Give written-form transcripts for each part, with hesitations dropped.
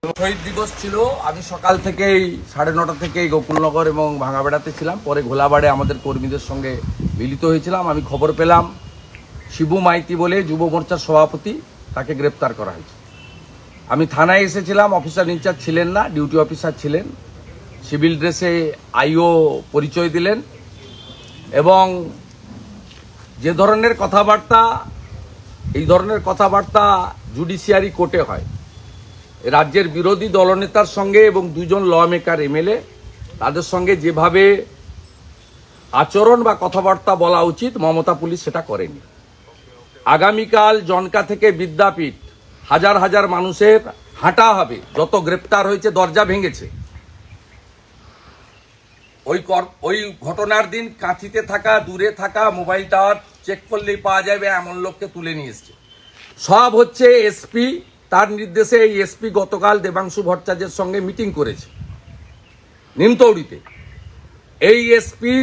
শহীদ দিবস ছিল। আমি সকাল থেকেই 9:30 থেকেই গোকুলনগর এবং ভাঙাবেড়াতে ছিলাম। পরে ঘোলাবাড়ে আমাদের কর্মীদের সঙ্গে মিলিত হয়েছিলাম। আমি খবর পেলাম শিবু মাইতি বলে যুব মোর্চার সভাপতি, তাকে গ্রেপ্তার করা হয়েছে। আমি থানায় এসেছিলাম, অফিসার ইনচার্জ ছিলেন না, ডিউটি অফিসার ছিলেন। সিভিল ড্রেসে আইও পরিচয় দিলেন এবং যে ধরনের কথাবার্তা, এই ধরনের কথাবার্তা জুডিশিয়ারি কোর্টে হয়, রাজ্যের বিরোধী দলনেতার সঙ্গে এবং দুজন ল মেকার এমএলএ, তাদের সঙ্গে যেভাবে আচরণ বা কথাবার্তা বলা উচিত মমতা পুলিশ সেটা করেনি। আগামীকাল জনকা থেকে বিদ্যাপীঠ হাজার হাজার মানুষের হাঁটা হবে। যত গ্রেপ্তার হয়েছে দরজা ভেঙেছে, ওই ঘটনার দিন কাঁথিতে থাকা, দূরে থাকা মোবাইল টাওয়ার চেক করলেই পাওয়া যাবে এমন লোককে তুলে নিয়ে এসছে। সব হচ্ছে এসপি, তার নির্দেশে এই এসপি গতকাল দেবাংশু ভট্টাচার্যের সঙ্গে মিটিং করেছে নিমতৌড়িতে। এই এসপি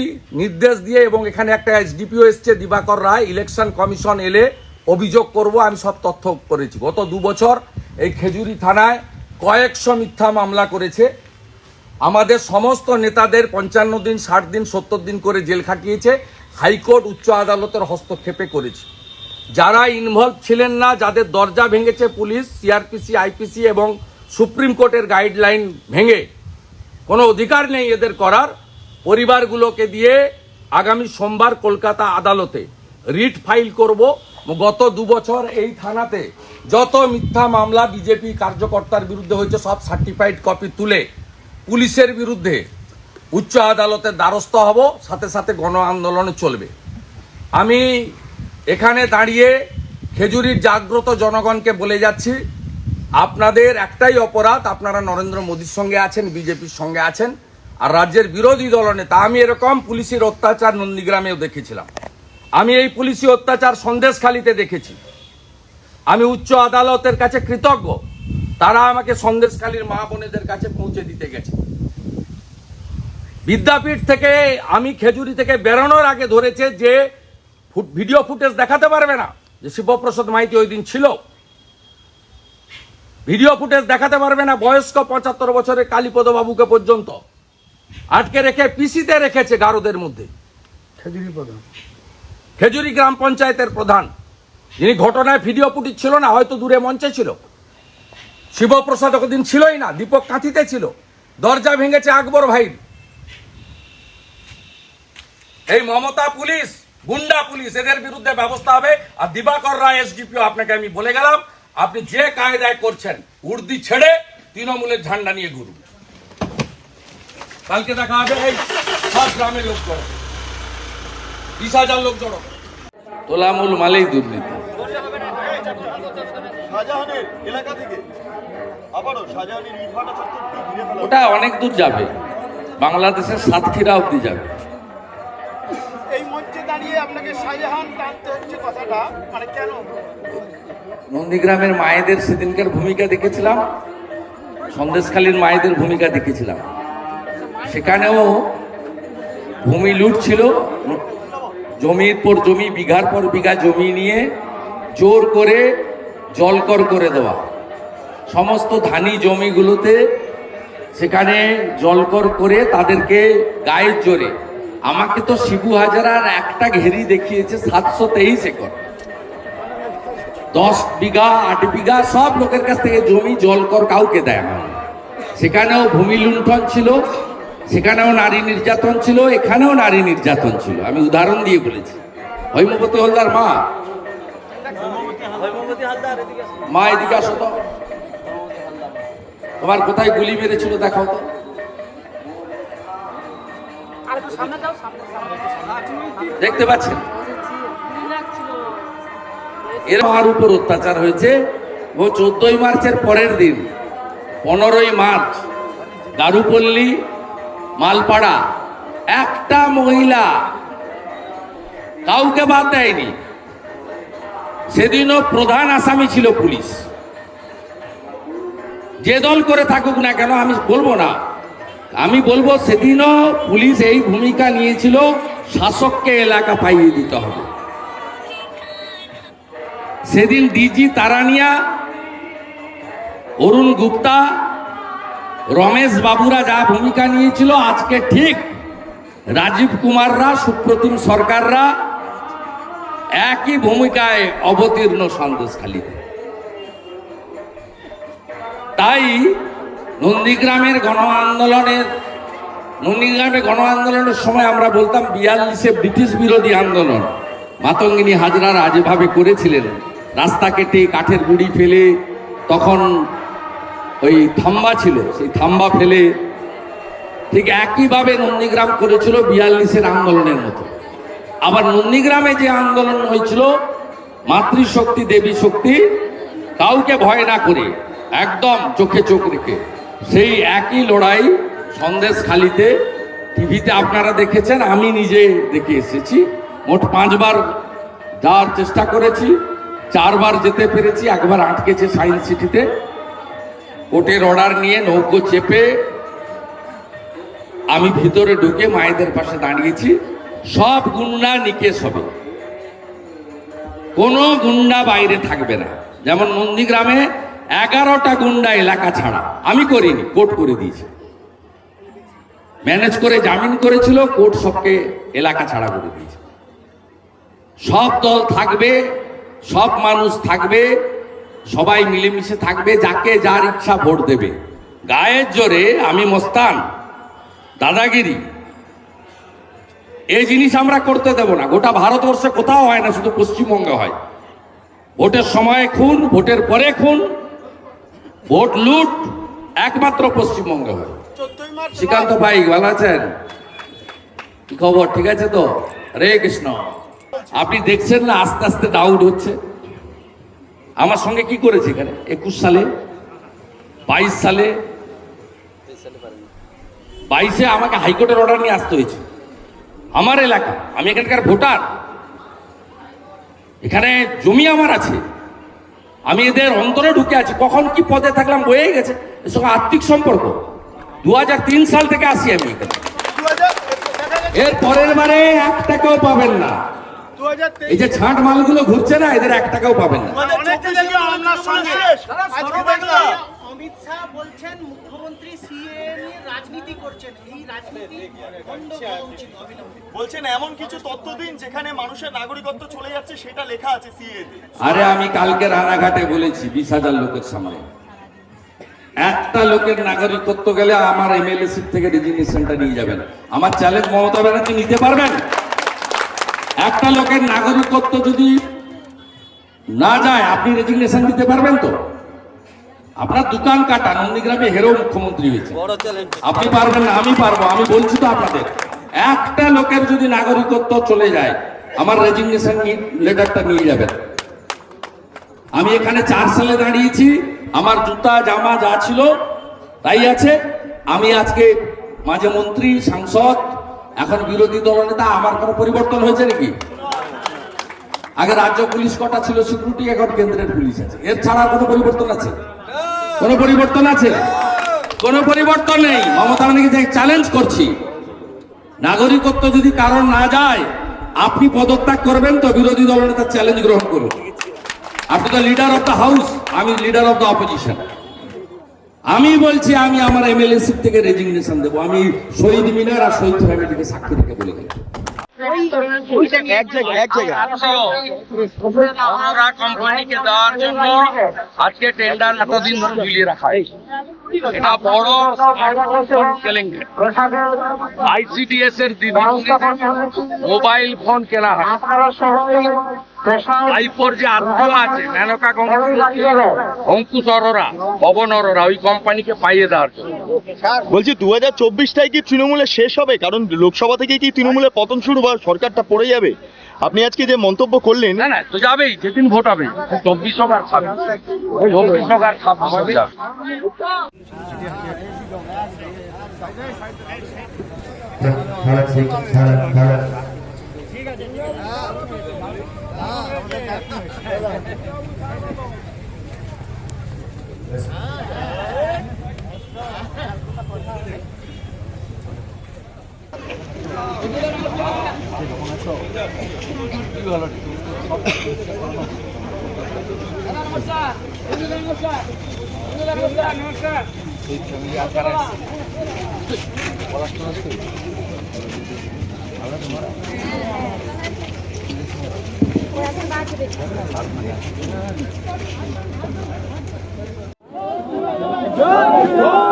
নির্দেশ দিয়ে, এবং এখানে একটা এসডিপিও এসছে দিবাকর রায়, ইলেকশন কমিশন এলে অভিযোগ করব, আমি সব তথ্য করেছি। গত 2 বছর এই খেজুরি থানায় কয়েকশো মিথ্যা মামলা করেছে। আমাদের সমস্ত নেতাদের 55 দিন, 60 দিন, 70 দিন করে জেল খাটিয়েছে। হাইকোর্ট, উচ্চ আদালতের হস্তক্ষেপে করেছে। যারা ইনভলভ ছিলেন না, যাদের দরজা ভেঙেছে পুলিশ, সিআরপিসি, আইপিসি এবং সুপ্রিম কোর্টের গাইডলাইন ভেঙে, কোনো অধিকার নেই এদের করার। পরিবারগুলোকে দিয়ে আগামী সোমবার কলকাতা আদালতে রিট ফাইল করব। গত 2 বছর এই থানাতে যত মিথ্যা মামলা বিজেপি কার্যকর্তার বিরুদ্ধে হয়েছে সব সার্টিফাইড কপি তুলে পুলিশের বিরুদ্ধে উচ্চ আদালতের দ্বারস্থ হব, সাথে সাথে গণ আন্দোলনে চলবে। আমি এখানে দাঁড়িয়ে খেজুরির জাগ্রত জনগণকে বলে যাচ্ছি, আপনাদের একটাই অপরাধ, আপনারা নরেন্দ্র মোদীর সঙ্গে আছেন, বিজেপির সঙ্গে আছেন, আর রাজ্যের বিরোধী দলনেতা। আমি এরকম পুলিশের অত্যাচার নন্দীগ্রামেও দেখেছিলাম, আমি এই পুলিশি অত্যাচার সন্দেশখালীতে দেখেছি। আমি উচ্চ আদালতের কাছে কৃতজ্ঞ, তারা আমাকে সন্দেশখালীর মা বোনেদের কাছে পৌঁছে দিতে গেছে। বিদ্যাপীঠ থেকে আমি খেজুরি থেকে বেরোনোর আগে ধরেছে যে ভিডিও ফুটেজ দেখাতে পারবে না যে শিবপ্রসাদ মাইতি ওই দিন ছিল, ভিডিও ফুটেজ দেখাতে পারবে না। বয়স্ক 75 বছরের কালীপদ বাবুকে পর্যন্ত আটকে রেখে পিসিতে রেখেছে গারদের মধ্যে। খেজুরি গ্রাম পঞ্চায়েতের প্রধান, যিনি ঘটনায় ভিডিও ফুটেজ ছিল না, হয়তো দূরে মঞ্চে ছিল। শিবপ্রসাদ ওদিন ছিলই না, দীপক কাঁথিতে ছিল। দরজা ভেঙেছে আকবর ভাই। এই মমতা পুলিশ, গুন্ডা পুলিশ, এদের বিরুদ্ধে ব্যবস্থা হবে। আর দিবাকর রায় এসডিপিও, আপনাকে আমি বলে গেলাম, আপনি যে কায়দায় করছেন উর্দি ছেড়ে তৃণমূলের ঝান্ডা নিয়ে ঘুরুন। কালকে দেখা হবে এই সব গ্রামের লোক জড়ো, 20,000 লোক জড়ো। তোলামূল মালেই দুর্নীতি। ওটা অনেক দূর যাবে, বাংলাদেশের সাতক্ষীরা অব্দি যাবে। এই মঞ্চে দাঁড়িয়ে আপনাকে শাহজাহান টানতে হচ্ছে কথাটা, মানে কেন? নন্দীগ্রামের মায়েদের সেদিনকার ভূমিকা দেখেছিলাম, সন্দেশখালীর মায়েদের ভূমিকা দেখেছিলাম। সেখানেও ভূমি লুট ছিল, জমির পর জমি, বিঘার পর বিঘা জমি নিয়ে জোর করে জলকর করে দেওয়া। সমস্ত ধানি জমিগুলোতে সেখানে জলকর করে তাদেরকে গায়ের জোরে, আমাকে তো শিবু হাজারার একটা ঘেরি দেখিয়েছে 723 একর, 10 বিঘা 8 বিঘা সব লোকের কাছ থেকে জমি জলকর কাউকে দেয় না। সেখানেও ভূমি লুণ্ঠন ছিল, সেখানেও নারী নির্যাতন ছিল, এখানেও নারী নির্যাতন ছিল। আমি উদাহরণ দিয়ে বলেছি। হৈমবতী হালদার মা, মা এদিকে আসো তো, তোমার কোথায় গুলি মেরেছিল দেখাও তো। দেখতে পাচ্ছেন এর মার উপর অত্যাচার হয়েছে। ও 14ই মার্চের পরের দিন 15ই মার্চ দারুপল্লী মালপাড়া একটা মহিলা কাউকে বাদ দেয়নি। সেদিনও প্রধান আসামি ছিল পুলিশ। যে দল করে থাকুক না কেন, আমি বলবো না, আমি বলবো সেদিনও পুলিশ এই ভূমিকা নিয়েছিল, শাসককে এলাকা পাইয়ে দিতে হবে। সেদিন ডিজি তারানিয়া, অরুণ গুপ্তা রমেশ বাবুরা যা ভূমিকা নিয়েছিল, আজকে ঠিক রাজীব কুমাররা, সুপ্রতিম সরকাররা একই ভূমিকায় অবতীর্ণ সন্দেশখালীতে। তাই নন্দীগ্রামে গণ আন্দোলনের সময় আমরা বলতাম 42-এ ব্রিটিশ বিরোধী আন্দোলন মাতঙ্গিনী হাজরারা যেভাবে করেছিলেন, রাস্তা কেটে কাঠের গুঁড়ি ফেলে, তখন ওই থাম্বা ছিল, সেই থাম্বা ফেলে, ঠিক একইভাবে নন্দীগ্রাম করেছিল 42-এর আন্দোলনের মতো। আবার নন্দীগ্রামে যে আন্দোলন হয়েছিল মাতৃশক্তি দেবী শক্তি, কাউকে ভয় না করে একদম চোখে চোখ রেখে, সেই একই লড়াই সন্দেশখালীতে টিভিতে আপনারা দেখেছেন, আমি নিজে দেখে এসেছি। মোট 5 বার যাওয়ার চেষ্টা করেছি, 4 বার যেতে পেরেছি। একবার আটকেছে সায়েন্স সিটিতে, কোর্টের অর্ডার নিয়ে নৌকো চেপে আমি ভিতরে ঢুকে মায়েদের পাশে দাঁড়িয়েছি। সব গুন্ডা নিকেশ হবে, কোনো গুন্ডা বাইরে থাকবে না। যেমন নন্দীগ্রামে 11টা গুন্ডা এলাকা ছাড়া, আমি করিনি, কোর্ট করে দিয়েছে, ম্যানেজ করে জামিন করেছিল, কোর্ট সবকে এলাকা ছাড়া করে দিয়েছে। সব দল থাকবে, সব মানুষ থাকবে, সবাই মিলেমিশে থাকবে, যাকে যার ইচ্ছা ভোট দেবে। গায়ের জোরে আমি মস্তান, দাদাগিরি, এই জিনিস আমরা করতে দেব না। গোটা ভারতবর্ষে কোথাও হয় না, শুধু পশ্চিমবঙ্গে হয়। ভোটের সময় খুন, ভোটের পরে খুন, ভোট লুট একমাত্র পশ্চিমবঙ্গে হয়। শ্রীকান্ত ভাই ভালো আছেন? কি খবর? ঠিক আছে তো? হরে কৃষ্ণ। আপনি দেখছেন না আস্তে আস্তে ডাউট হচ্ছে। আমার সঙ্গে কি করেছে এখানে 21 সালে, 22 সালে, 22-এ আমাকে হাইকোর্টের অর্ডার নিয়ে আসতে হয়েছে। আমার এলাকা, আমি এখানকার ভোটার, এখানে জমি আমার আছে, আমি এদের অন্তরে ঢুকে আছি। কখন কি পদে থাকলাম বয়েই গেছে, এর সঙ্গে আর্থিক সম্পর্ক। 2003 সাল থেকে আসি আমি এখানে। এর পরের বারে 1 টাকাও পাবেন না। এই যে ছাঁট মালগুলো ঘুরছে না, এদের 1 টাকাও পাবেন না। অমিত শাহ বলছেন মুখ্যমন্ত্রী সিএ নিয়ে রাজনীতি করছেন, এই রাজনীতি বন্ধ করা উচিত অবিলম্বে। বলছেন এমন কিছু তথ্য দিন যেখানে মানুষের নাগরিকত্ব চলে যাচ্ছে, সেটা লেখা আছে সিএ তে। আরে আমি কালকে রানাঘাটে বলেছি 20,000 লোকের সামনে, একটা লোকের নাগরিকত্ব গেলে আমার এমএলএ সিট থেকে রেজিগনেশনটা নিয়ে যাবেন। আমার চ্যালেঞ্জ মমতা ব্যানার্জি নিতে পারবেন? একটা লোকের নাগরিকত্ব যদি না যায়, আপনি রেজিগনেশন দিতে পারবেন তো? আপনার দোকান কাটা, নন্দীগ্রামে হেরো মুখ্যমন্ত্রী হয়েছে, আপনি পারবেন না, আমি পারবো। আমি বলছি তো আপনাদের, একটা লোকের যদি নাগরিকত্ব চলে যায়, আমার রেজিগনেশন লেটারটা নিয়ে যাবেন। আমি এখানে 4 সালে দাঁড়িয়েছি, আমার জুতা জামা যা ছিল তাই আছে। আমি আজকে মাঝে মন্ত্রী, সাংসদ, এখন বিরোধী দলনেতা। আমার কোনো পরিবর্তন হয়েছে নাকি? আগে রাজ্য পুলিশ কটা ছিল সিকিউরিটি, এখন কেন্দ্রের পুলিশ আছে। এর ছাড়া কোনো পরিবর্তন আছে? কোনো পরিবর্তন আছে? কোনো পরিবর্তন নেই। মমতা ব্যানার্জিকে চ্যালেঞ্জ করছি, নাগরিকত্ব যদি কারণ না যায়, আপনি পদত্যাগ করবেন তো বিরোধী দলনেতার চ্যালেঞ্জ গ্রহণ করুন। আপনি তো লিডার অফ দ্য হাউস, আমি লিডার অফ দ্য অপোজিশন। আমি বলছি আমি আমার এমএলএ সিট থেকে রেজিগনেশন দেবো। আমি শহীদ মিনার আর শহীদ ফ্যামিলিকে সাক্ষী রেখে বলে গেলাম। আমরা কোম্পানিকে দেওয়ার জন্য আজকে টেন্ডার এতদিন ধরে ঝুলিয়ে রাখা হয়েছে। এটা বড় কেলেঙ্কারি। আইসিডিএস এর মোবাইল ফোন কেনা হয়। আইপোর যে আত্মা আছে, মেনকা অঙ্কুশ অরোরা, পবন অরোরা, ওই কোম্পানিকে পাইয়ে দেওয়ার জন্য। বলছি 2024টাই কি তৃণমূলে শেষ হবে? কারণ লোকসভা থেকে কি তৃণমূলের পতন শুরু বা সরকারটা পড়ে যাবে? আপনি আজকে যে মন্তব্য করলেন। না না, তো যাবেই, যেদিন ভোট হবে 24 হোক আর 26 হোক আর 26 যাবে। নমস্কার। সরে যাও।